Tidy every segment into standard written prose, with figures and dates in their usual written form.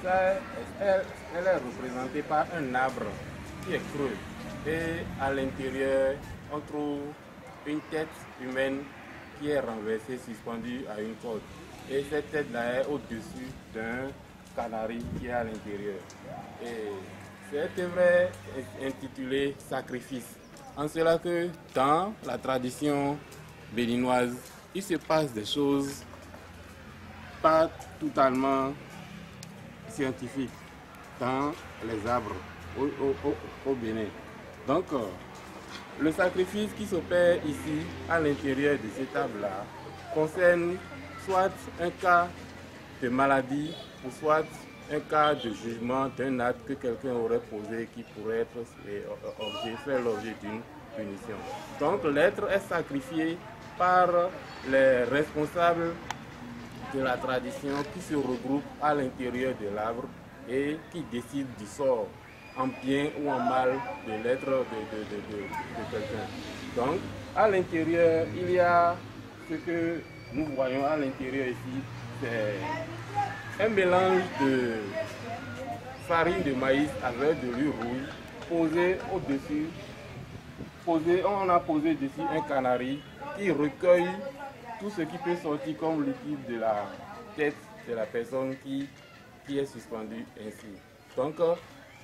Ça, elle est représentée par un arbre qui est creux. Et à l'intérieur, on trouve une tête humaine qui est renversée, suspendue à une corde. Et cette tête-là est au-dessus d'un canari qui est à l'intérieur. Et cette œuvre est intitulée Sacrifice. En cela que dans la tradition béninoise, il se passe des choses pas totalement scientifiques dans les arbres au Bénin. Donc, le sacrifice qui s'opère ici, à l'intérieur de cette table-là, concerne soit un cas de maladie ou soit un cas de jugement d'un acte que quelqu'un aurait posé qui pourrait être faire l'objet d'une punition. Donc l'être est sacrifié par les responsables de la tradition qui se regroupent à l'intérieur de l'arbre et qui décident du sort en bien ou en mal de l'être de quelqu'un. Donc à l'intérieur, il y a ce que nous voyons à l'intérieur ici, c'est un mélange de farine de maïs avec de l'huile rouge posé au-dessus. On a posé dessus un canari qui recueille tout ce qui peut sortir comme liquide de la tête de la personne qui est suspendue ainsi. Donc,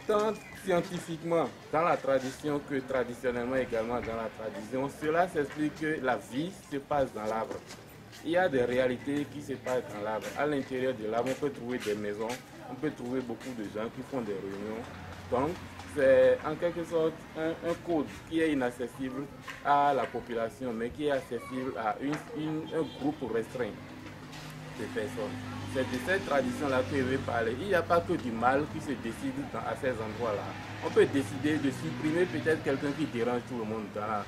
tant scientifiquement dans la tradition que traditionnellement également dans la tradition, cela s'explique que la vie se passe dans l'arbre. Il y a des réalités qui se passent dans l'arbre. À l'intérieur de l'arbre, on peut trouver des maisons, on peut trouver beaucoup de gens qui font des réunions. Donc, c'est en quelque sorte un code qui est inaccessible à la population, mais qui est accessible à un groupe restreint de personnes. C'est de cette tradition-là que je vais parler. Il n'y a pas que du mal qui se décide à ces endroits-là. On peut décider de supprimer peut-être quelqu'un qui dérange tout le monde à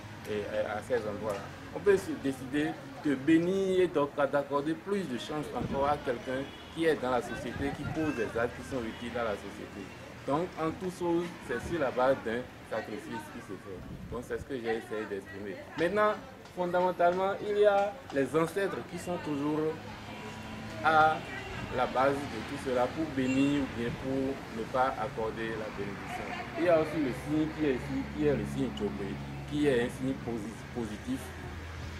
ces endroits-là. On peut décider de bénir et d'accorder plus de chance encore à quelqu'un qui est dans la société, qui pose des actes qui sont utiles dans la société. Donc, en tout chose, c'est sur la base d'un sacrifice qui se fait. Donc, c'est ce que j'ai essayé d'exprimer. Maintenant, fondamentalement, il y a les ancêtres qui sont toujours à la base de tout cela pour bénir ou bien pour ne pas accorder la bénédiction. Il y a aussi le signe qui est ici, qui est le signe Chobé, qui est un signe positif,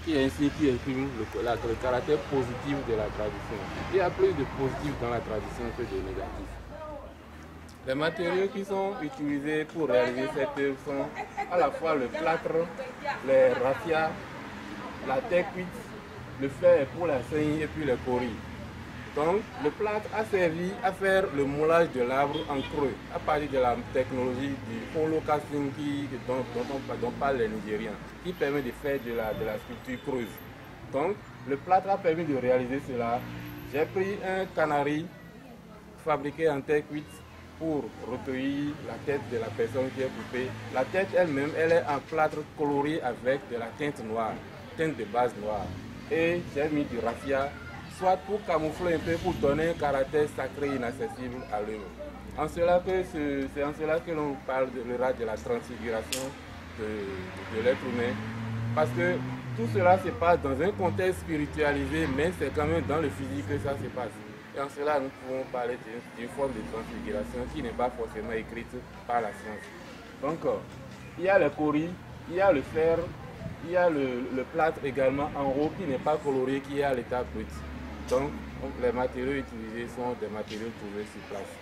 qui est un signe qui exprime le caractère positif de la tradition. Il y a plus de positif dans la tradition que de négatif. Les matériaux qui sont utilisés pour réaliser cette œuvre sont à la fois le plâtre, les raffias, la terre cuite, le fer pour la saigne et puis les coris. Donc, le plâtre a servi à faire le moulage de l'arbre en creux à partir de la technologie du hollow casting dont parlent les Nigériens, qui permet de faire de la sculpture creuse. Donc, le plâtre a permis de réaliser cela. J'ai pris un canari fabriqué en terre cuite pour recueillir la tête de la personne qui est coupée. La tête elle-même, elle est en plâtre coloré avec de la teinte noire, teinte de base noire. Et j'ai mis du raffia, soit pour camoufler un peu, pour donner un caractère sacré inaccessible à l'œuvre. C'est en cela que l'on parle de la transfiguration de l'être humain. Parce que tout cela se passe dans un contexte spiritualisé, mais c'est quand même dans le physique que ça se passe. Et en cela, nous pouvons parler d'une forme de transfiguration qui n'est pas forcément écrite par la science. Donc, il y a le coris, il y a le fer, il y a le plâtre également en haut qui n'est pas coloré, qui est à l'état brut. Donc, les matériaux utilisés sont des matériaux trouvés sur place.